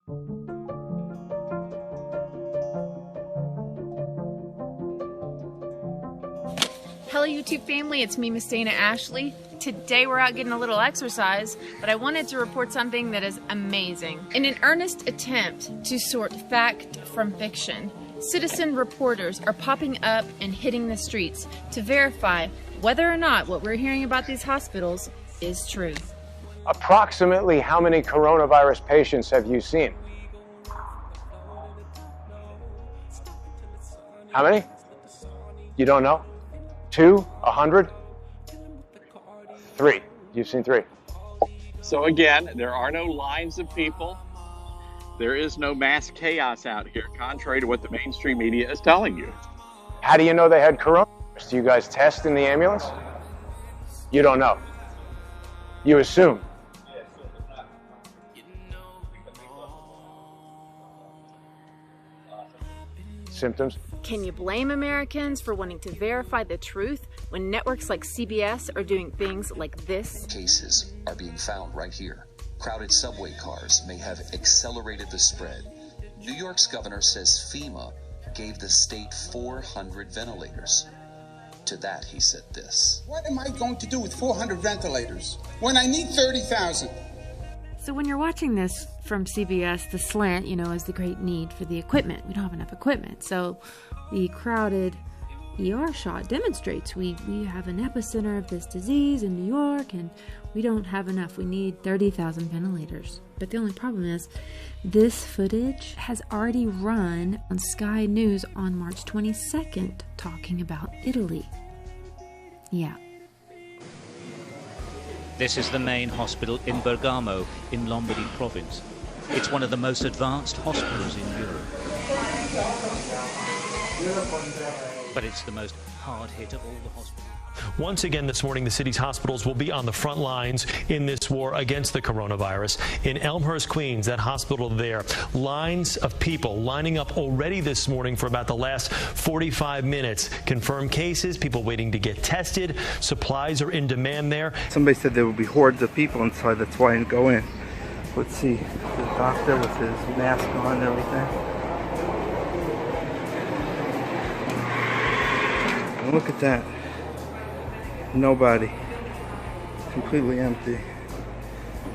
Hello YouTube family, it's me, Miss Dana Ashley. Today we're out getting a little exercise, but I wanted to report something that is amazing. In an earnest attempt to sort fact from fiction, citizen reporters are popping up and hitting the streets to verify whether or not what we're hearing about these hospitals is true. Approximately how many coronavirus patients have you seen? How many? You don't know? 2? 100? 3. You've seen 3. So again, there are no lines of people. There is no mass chaos out here, contrary to what the mainstream media is telling you. How do you know they had coronavirus? Do you guys test in the ambulance? You don't know. You assume. Symptoms? Can you blame Americans for wanting to verify the truth when networks like CBS are doing things like this? Cases are being found right here. Crowded subway cars may have accelerated the spread. New York's governor says FEMA gave the state 400 ventilators. To that, he said this. What am I going to do with 400 ventilators when I need 30,000? So when you're watching this from CBS, the slant, is the great need for the equipment. We don't have enough equipment. So the crowded ER shot demonstrates we have an epicenter of this disease in New York, and we don't have enough. We need 30,000 ventilators. But the only problem is this footage has already run on Sky News on March 22nd talking about Italy. Yeah. This is the main hospital in Bergamo in Lombardy province. It's one of the most advanced hospitals in Europe. But it's the most hard-hit of all the hospitals. Once again this morning, the city's hospitals will be on the front lines in this war against the coronavirus. In Elmhurst, Queens, that hospital there, lines of people lining up already this morning for about the last 45 minutes. Confirmed cases, people waiting to get tested. Supplies are in demand there. Somebody said there would be hordes of people inside. That's why I didn't go in. Let's see. The doctor with his mask on and everything. And look at that. Nobody. Completely empty.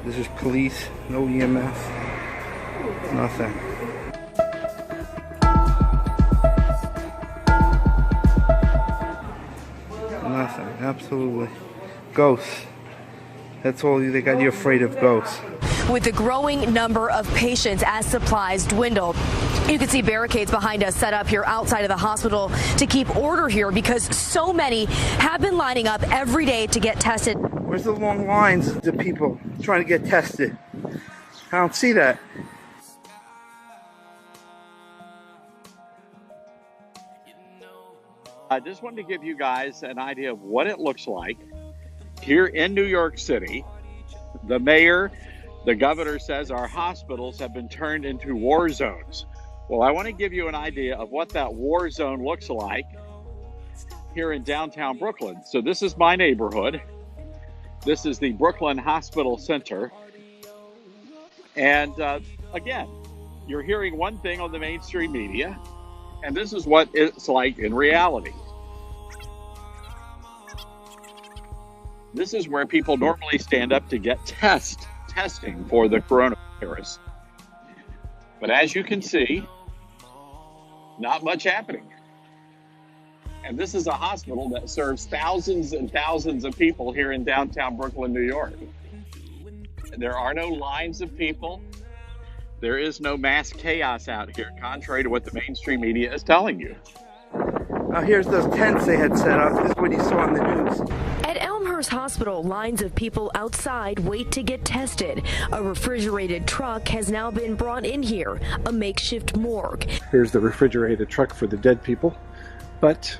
This is police, no EMS, nothing. Nothing, absolutely. Ghosts. That's all they got you afraid of, ghosts. With the growing number of patients as supplies dwindle, you can see barricades behind us set up here outside of the hospital to keep order here because so many have been lining up every day to get tested. Where's the long lines of people trying to get tested? I don't see that. I just wanted to give you guys an idea of what it looks like here in New York City. The mayor, the governor says our hospitals have been turned into war zones. Well, I want to give you an idea of what that war zone looks like here in downtown Brooklyn. So this is my neighborhood. This is the Brooklyn Hospital Center. And again, you're hearing one thing on the mainstream media, and this is what it's like in reality. This is where people normally stand up to get testing for the coronavirus. But as you can see, not much happening. And this is a hospital that serves thousands and thousands of people here in downtown Brooklyn, New York. There are no lines of people. There is no mass chaos out here, contrary to what the mainstream media is telling you. Now here's those tents they had set up. This is what you saw on the news. At Elmhurst Hospital, lines of people outside wait to get tested. A refrigerated truck has now been brought in here, a makeshift morgue. Here's the refrigerated truck for the dead people, but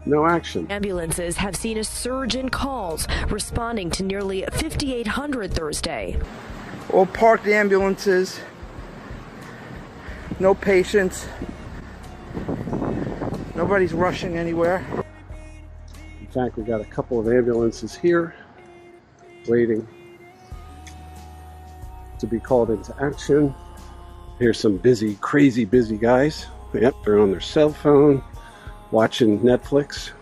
no action. Ambulances have seen a surge in calls, responding to nearly 5,800 Thursday. All parked ambulances, no patients, nobody's rushing anywhere. In fact, we got a couple of ambulances here waiting to be called into action. Here's some busy, crazy busy guys. Yep, they're on their cell phone, watching Netflix.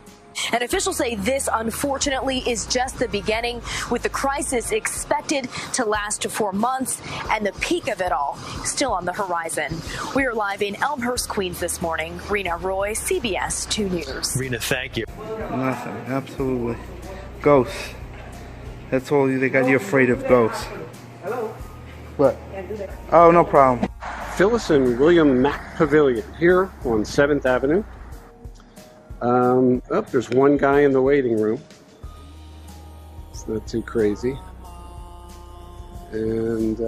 And officials say this, unfortunately, is just the beginning, with the crisis expected to last for months and the peak of it all still on the horizon. We are live in Elmhurst, Queens this morning. Rena Roy, CBS 2 News. Rena, thank you. Nothing, absolutely. Ghosts. That's all they got you afraid of, ghosts. Hello. What? Oh, no problem. Phyllis and William Mack Pavilion here on 7th Avenue. There's one guy in the waiting room. It's not too crazy. And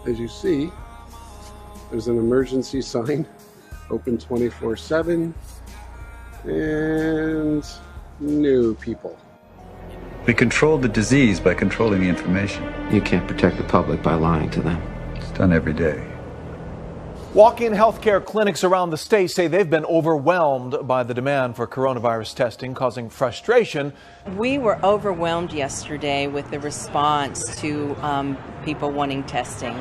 as you see, there's an emergency sign, open 24/7, and new people. We control the disease by controlling the information. You can't protect the public by lying to them. It's done every day. Walk-in healthcare clinics around the state say they've been overwhelmed by the demand for coronavirus testing, causing frustration. We were overwhelmed yesterday with the response to people wanting testing.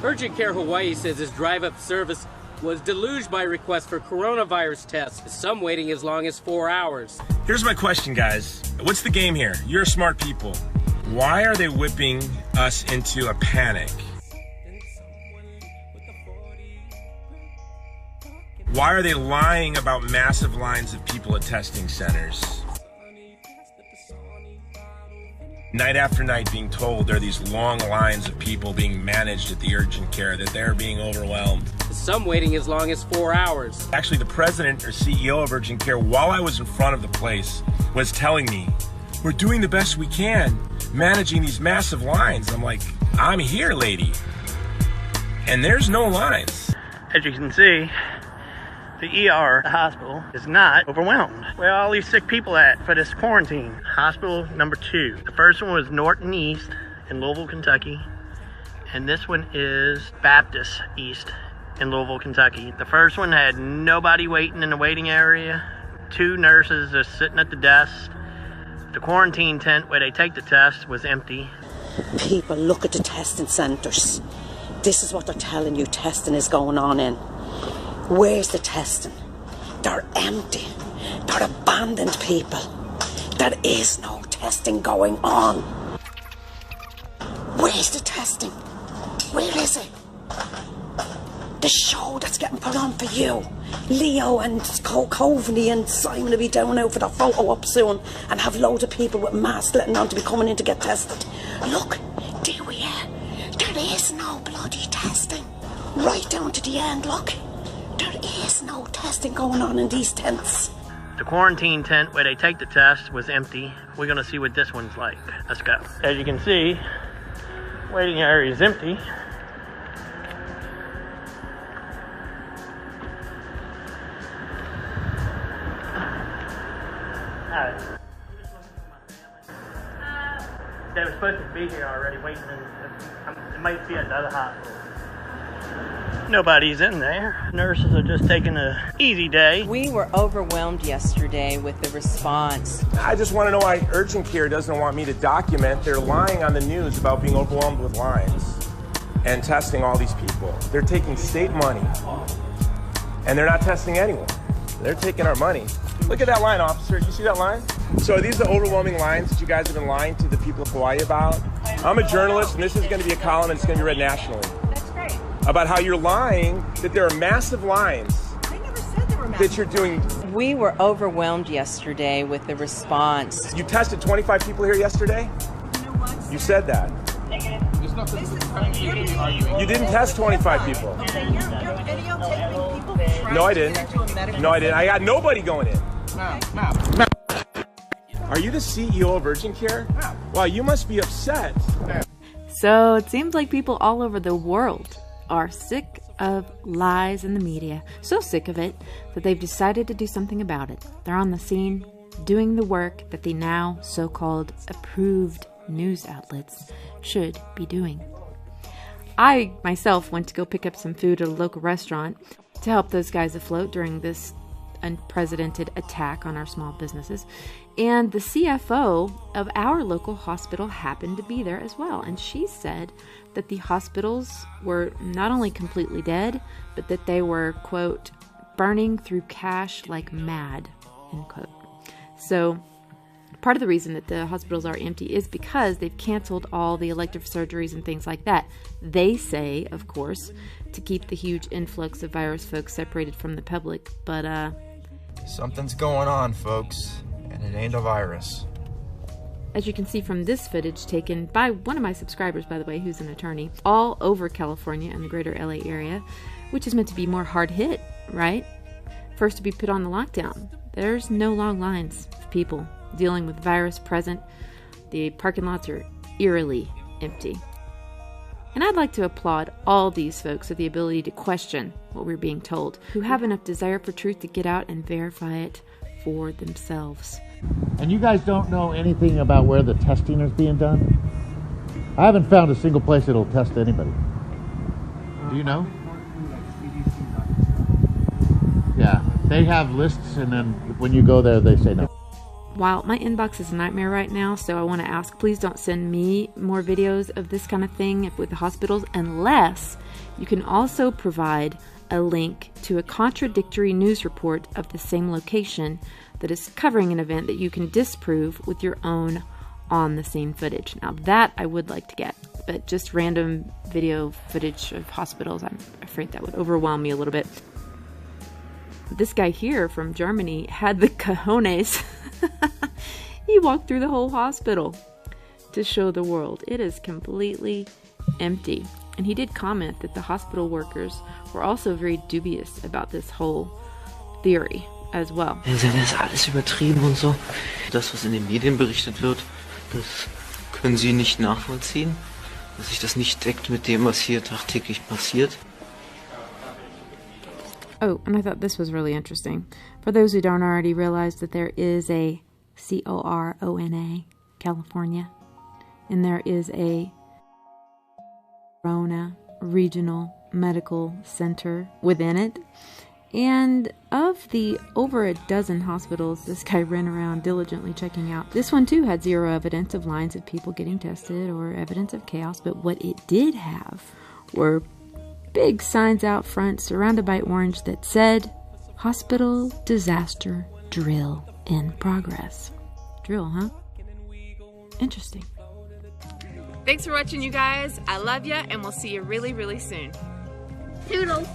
Urgent Care Hawaii says its drive-up service was deluged by requests for coronavirus tests, some waiting as long as 4 hours. Here's my question, guys. What's the game here? You're smart people. Why are they whipping us into a panic? Why are they lying about massive lines of people at testing centers? Night after night being told there are these long lines of people being managed at the urgent care, that they're being overwhelmed. Some waiting as long as 4 hours. Actually, the president or CEO of urgent care, while I was in front of the place, was telling me, we're doing the best we can, managing these massive lines. I'm like, I'm here, lady. And there's no lines. As you can see, the ER, the hospital, is not overwhelmed. Where are all these sick people at for this quarantine? Hospital number 2. The first one was Norton East in Louisville, Kentucky. And this one is Baptist East in Louisville, Kentucky. The first one had nobody waiting in the waiting area. 2 nurses just sitting at the desk. The quarantine tent where they take the test was empty. People look at the testing centres. This is what they're telling you testing is going on in. Where's the testing? They're empty. They're abandoned people. There is no testing going on. Where's the testing? Where is it? The show that's getting put on for you. Leo and Coveney and Simon will be down out for the photo up soon and have loads of people with masks letting on to be coming in to get tested. Look, there we are. There is no bloody testing. Right down to the end, look. There is no testing going on in these tents. The quarantine tent where they take the test was empty. We're going to see what this one's like. Let's go. As you can see, waiting area is empty. They were supposed to be here already waiting. It might be another hospital. Nobody's in there. Nurses are just taking an easy day. We were overwhelmed yesterday with the response. I just want to know why urgent care doesn't want me to document. They're lying on the news about being overwhelmed with lines and testing all these people. They're taking state money and they're not testing anyone. They're taking our money. Look at that line, officer. You see that line? So are these the overwhelming lines that you guys have been lying to the people of Hawaii about? I'm a journalist and this is going to be a column and it's going to be read nationally. About how you're lying, that there are massive lines. I never said there were massive that you're doing. We were overwhelmed yesterday with the response. You tested 25 people here yesterday? You know what? You said that. You didn't test 25 people. No, I didn't. No, I didn't. I got nobody going in. Are you the CEO of Urgent Care? Wow, you must be upset. So it seems like people all over the world are sick of lies in the media. So sick of it that they've decided to do something about it. They're on the scene doing the work that the now so-called approved news outlets should be doing. I myself went to go pick up some food at a local restaurant to help those guys afloat during this unprecedented attack on our small businesses. And the CFO of our local hospital happened to be there as well. And she said that the hospitals were not only completely dead, but that they were, quote, burning through cash like mad, end quote. So part of the reason that the hospitals are empty is because they've canceled all the elective surgeries and things like that. They say, of course, to keep the huge influx of virus folks separated from the public, but something's going on, folks, and it ain't a virus. As you can see from this footage taken by one of my subscribers, by the way, who's an attorney, all over California and the greater LA area, which is meant to be more hard hit, right? First to be put on the lockdown. There's no long lines of people dealing with virus present. The parking lots are eerily empty. And I'd like to applaud all these folks with the ability to question what we're being told, who have enough desire for truth to get out and verify it for themselves. And you guys don't know anything about where the testing is being done? I haven't found a single place that'll test anybody. Do you know? Yeah, they have lists, and then when you go there, they say no. While my inbox is a nightmare right now, so I want to ask, please don't send me more videos of this kind of thing with the hospitals, unless you can also provide a link to a contradictory news report of the same location that is covering an event that you can disprove with your own on-the-scene footage. Now that I would like to get, but just random video footage of hospitals, I'm afraid that would overwhelm me a little bit. This guy here from Germany had the cojones. He walked through the whole hospital to show the world it is completely empty. And he did comment that the hospital workers were also very dubious about this whole theory as well. Das ist alles übertrieben und so. Das, was in den Medien berichtet wird, das können Sie nicht nachvollziehen, dass sich das nicht deckt mit dem, was hier tagtäglich passiert. Oh, and I thought this was really interesting. For those who don't already realize that there is a CORONA, California, and there is a Corona Regional Medical Center within it. And of the over a dozen hospitals this guy ran around diligently checking out, this one too had zero evidence of lines of people getting tested or evidence of chaos. But what it did have were big signs out front surrounded by orange that said, "Hospital Disaster Drill in Progress." Drill, huh? Interesting. Thanks for watching, you guys. I love ya, and we'll see you really, really soon. Toodles.